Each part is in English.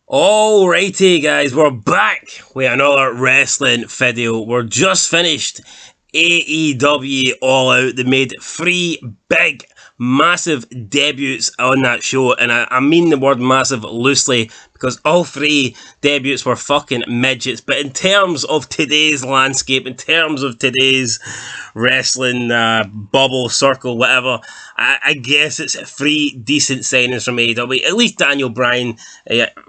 Alrighty, guys, we're back with another wrestling video. We're just finished AEW All Out. They made three big, massive debuts on that show, and I mean the word massive loosely because all three debuts were fucking midgets. But in terms of today's landscape, in terms of today's wrestling bubble, circle, whatever, I guess it's three decent signings from AEW. At least Daniel Bryan,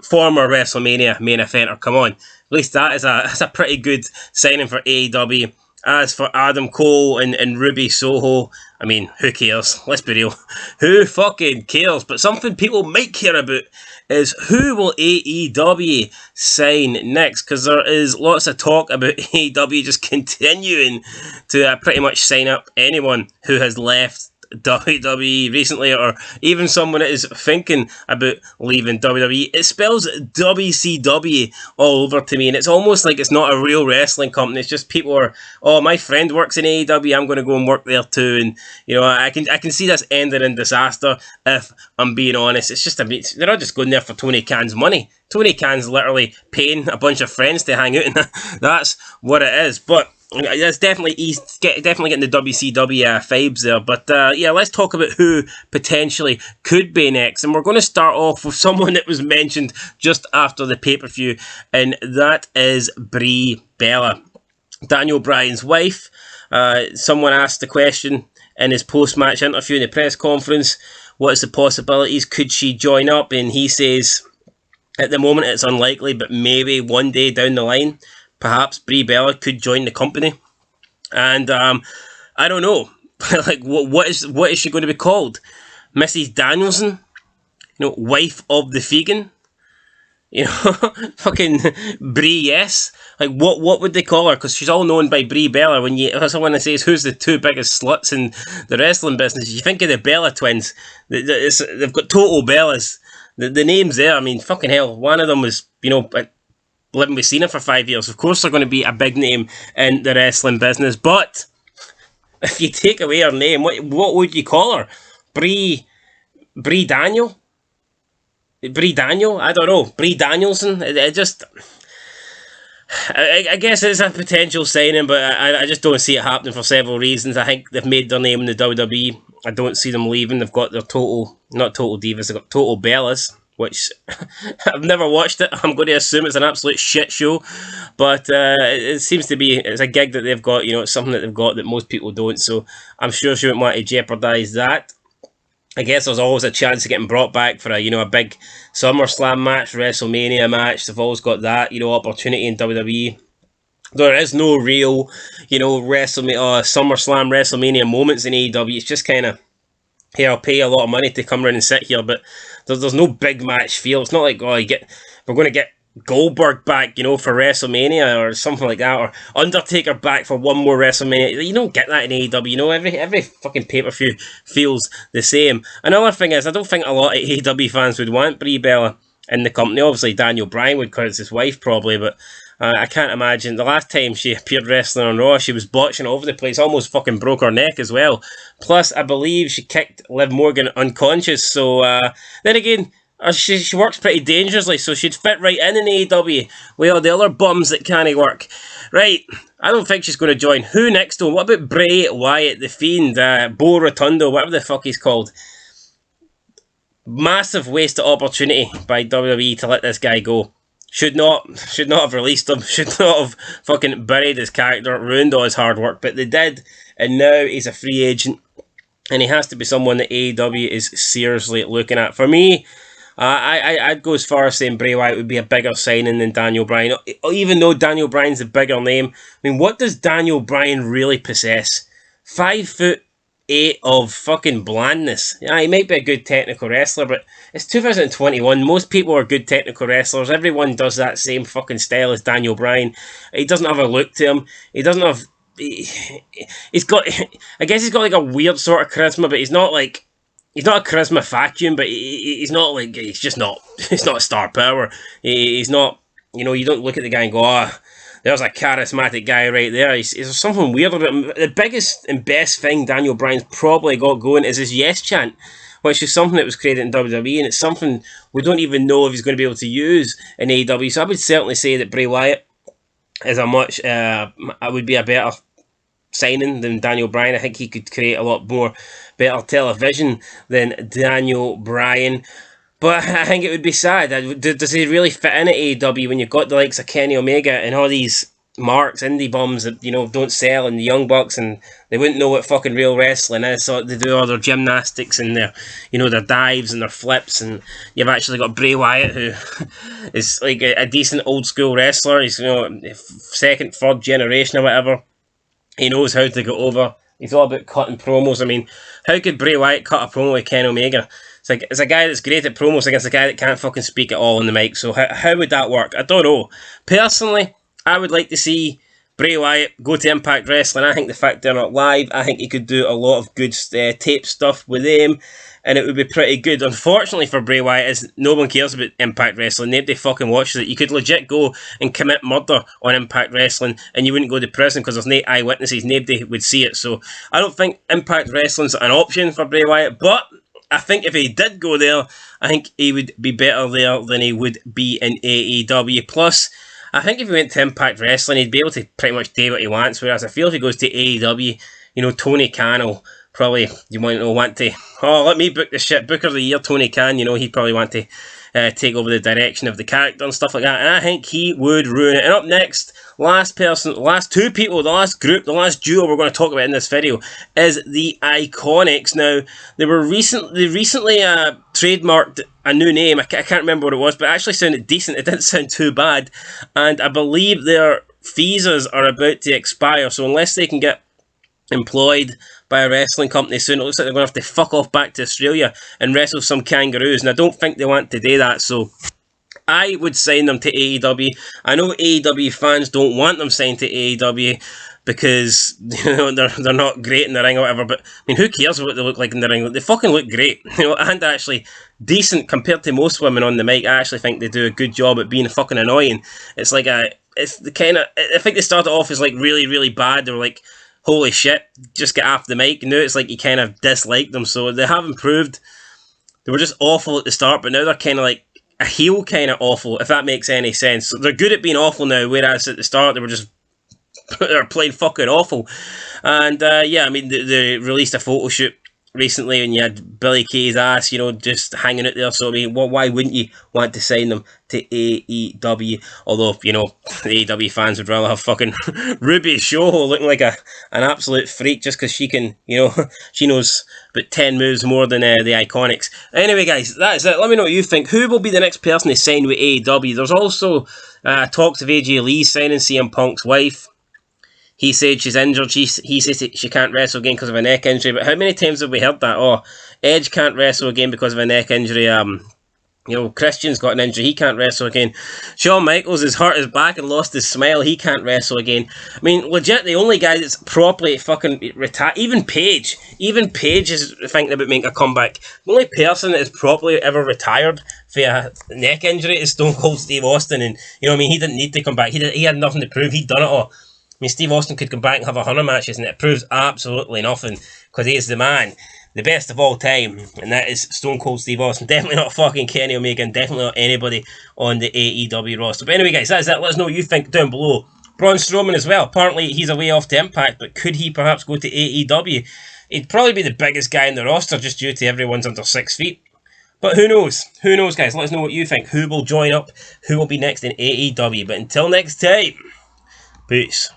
former WrestleMania main eventer, come on. At least that's a pretty good signing for AEW. As for Adam Cole and Ruby Soho, I mean, who cares? Let's be real. Who fucking cares? But something people might care about is who will AEW sign next? Because there is lots of talk about AEW just continuing to pretty much sign up anyone who has left WWE recently, or even someone that is thinking about leaving WWE. It spells WCW all over to me, and it's almost like it's not a real wrestling company. It's just people are, oh, my friend works in AEW, I'm going to go and work there too. And I can see this ending in disaster. If I'm being honest, it's just they're not just going there for Tony Khan's money. Tony Khan's literally paying a bunch of friends to hang out, and that's what it is. But that's definitely getting the WCW vibes there. But yeah, let's talk about who potentially could be next. And we're going to start off with someone that was mentioned just after the pay-per-view, and that is Brie Bella, Daniel Bryan's wife. Someone asked the question in his post-match interview in the press conference, what is the possibilities? Could she join up? And he says, at the moment it's unlikely, but maybe one day down the line, perhaps Brie Bella could join the company. And I don't know, like what is she going to be called? Mrs. Danielson, wife of the Vegan, fucking Brie. Yes, like what would they call her? Because she's all known by Brie Bella. When someone says who's the two biggest sluts in the wrestling business, you think of the Bella twins. They've got total Bellas. The names there, I mean, fucking hell. One of them was living with Cena for 5 years. Of course they're going to be a big name in the wrestling business, but if you take away her name, what would you call her? Brie Daniel? Brie Daniel? I don't know. Brie Danielson? I guess it's a potential signing, but I just don't see it happening for several reasons. I think they've made their name in the WWE. I don't see them leaving. They've got their not total divas, they've got total Bellas, which I've never watched it. I'm going to assume it's an absolute shit show, but it seems to be, it's a gig that they've got, it's something that they've got that most people don't, so I'm sure she wouldn't want to jeopardise that. I guess there's always a chance of getting brought back for a big SummerSlam match, WrestleMania match. They've always got that, opportunity in WWE. There is no real, SummerSlam, WrestleMania moments in AEW. It's just kind of, hey, I'll pay a lot of money to come around and sit here, but there's no big match feel. It's not like, we're going to get Goldberg back, for WrestleMania or something like that, or Undertaker back for one more WrestleMania. You don't get that in AEW. Every fucking pay-per-view feels the same. Another thing is, I don't think a lot of AEW fans would want Brie Bella in the company. Obviously, Daniel Bryan would, because it's his wife probably, but I can't imagine. The last time she appeared wrestling on Raw, she was botching all over the place, almost fucking broke her neck as well. Plus, I believe she kicked Liv Morgan unconscious, so then again, she works pretty dangerously, so she'd fit right in AEW with all the other bums that can't work. Right, I don't think she's going to join. Who next though? What about Bray Wyatt, the Fiend, Bo Rotundo, whatever the fuck he's called? Massive waste of opportunity by WWE to let this guy go. Should not have released him. Should not have fucking buried his character, ruined all his hard work, but they did, and now he's a free agent, and he has to be someone that AEW is seriously looking at. For me, I'd go as far as saying Bray Wyatt would be a bigger signing than Daniel Bryan. Even though Daniel Bryan's a bigger name, I mean, what does Daniel Bryan really possess? 5'8" of fucking blandness. Yeah, he might be a good technical wrestler, but it's 2021. Most people are good technical wrestlers. Everyone does that same fucking style as Daniel Bryan. He doesn't have a look to him. He doesn't have... He's got... I guess he's got like a weird sort of charisma, but he's not like... He's not a charisma vacuum, but he's not like, he's just not, he's not a star power. He's not, you don't look at the guy and go, there's a charismatic guy right there. There's something weird about him. The biggest and best thing Daniel Bryan's probably got going is his yes chant, which is something that was created in WWE, and it's something we don't even know if he's going to be able to use in AEW. So I would certainly say that Bray Wyatt is would be a better signing than Daniel Bryan. I think he could create a lot more better television than Daniel Bryan. But I think it would be sad. Does he really fit in at AEW when you've got the likes of Kenny Omega and all these marks, indie bums that, you know, don't sell, and the Young Bucks, and they wouldn't know what fucking real wrestling is, so they do all their gymnastics and their, you know, their dives and their flips, and you've actually got Bray Wyatt, who is like a decent old school wrestler. He's, you know, second, third generation or whatever. He knows how to go over. He's all about cutting promos. I mean, how could Bray Wyatt cut a promo with Ken Omega? It's like, it's a guy that's great at promos against a guy that can't fucking speak at all on the mic. So how would that work? I don't know. Personally, I would like to see Bray Wyatt go to Impact Wrestling. I think the fact they're not live, I think he could do a lot of good tape stuff with them, and it would be pretty good. Unfortunately for Bray Wyatt, is no one cares about Impact Wrestling. Nobody fucking watches it. You could legit go and commit murder on Impact Wrestling and you wouldn't go to prison because there's no eyewitnesses. Nobody would see it. So I don't think Impact Wrestling's an option for Bray Wyatt, but I think if he did go there, I think he would be better there than he would be in AEW. Plus, I think if he went to Impact Wrestling, he'd be able to pretty much do what he wants, whereas I feel if he goes to AEW, you know, Tony Khan will probably, you might know, want to, oh, let me book the shit, Booker of the Year, Tony Khan, you know, he'd probably want to take over the direction of the character and stuff like that, and I think he would ruin it. And up next, last two people, the last group, the last duo we're going to talk about in this video is the Iconics. Now, they recently trademarked a new name. I can't remember what it was, but it actually sounded decent. It didn't sound too bad, and I believe their visas are about to expire, so unless they can get employed by a wrestling company soon, it looks like they're going to have to fuck off back to Australia and wrestle some kangaroos, and I don't think they want to do that, so I would sign them to AEW. I know AEW fans don't want them signed to AEW because, you know, they're not great in the ring or whatever, but I mean, who cares what they look like in the ring? They fucking look great, you know, and actually decent compared to most women on the mic. I actually think they do a good job at being fucking annoying. It's like it's the kind of, I think they started off as like really, really bad. They were like, holy shit, just get off the mic. Now it's like you kind of dislike them, so they have improved. They were just awful at the start, but now they're kind of like a heel kind of awful, if that makes any sense. So they're good at being awful now, whereas at the start they were just they're plain fucking awful. And yeah, I mean, they released a photo shoot recently, and you had Billy Kay's ass, you know, just hanging out there. So I mean, why wouldn't you want to sign them to AEW? Although, you know, the AEW fans would rather have fucking Ruby Soho looking like an absolute freak just because she can, you know, she knows about 10 moves more than the Iconics. Anyway, guys, that's it. Let me know what you think. Who will be the next person to sign with AEW? There's also talks of AJ Lee signing CM Punk's wife. He said she's injured. He says she can't wrestle again because of a neck injury. But how many times have we heard that? Oh, Edge can't wrestle again because of a neck injury. You know, Christian's got an injury. He can't wrestle again. Shawn Michaels has hurt his back and lost his smile. He can't wrestle again. I mean, legit, the only guy that's properly fucking retired, even Paige is thinking about making a comeback. The only person that is properly ever retired for a neck injury is Stone Cold Steve Austin. And, you know what I mean? He didn't need to come back. He had nothing to prove. He'd done it all. I mean, Steve Austin could come back and have 100 matches, and it proves absolutely nothing, because he is the man, the best of all time, and that is Stone Cold Steve Austin. Definitely not fucking Kenny Omega, and definitely not anybody on the AEW roster. But anyway, guys, that's it. Let us know what you think down below. Braun Strowman as well. Apparently, he's away off to Impact, but could he perhaps go to AEW? He'd probably be the biggest guy in the roster, just due to everyone's under 6 feet. But who knows? Who knows, guys? Let us know what you think. Who will join up? Who will be next in AEW? But until next time, peace.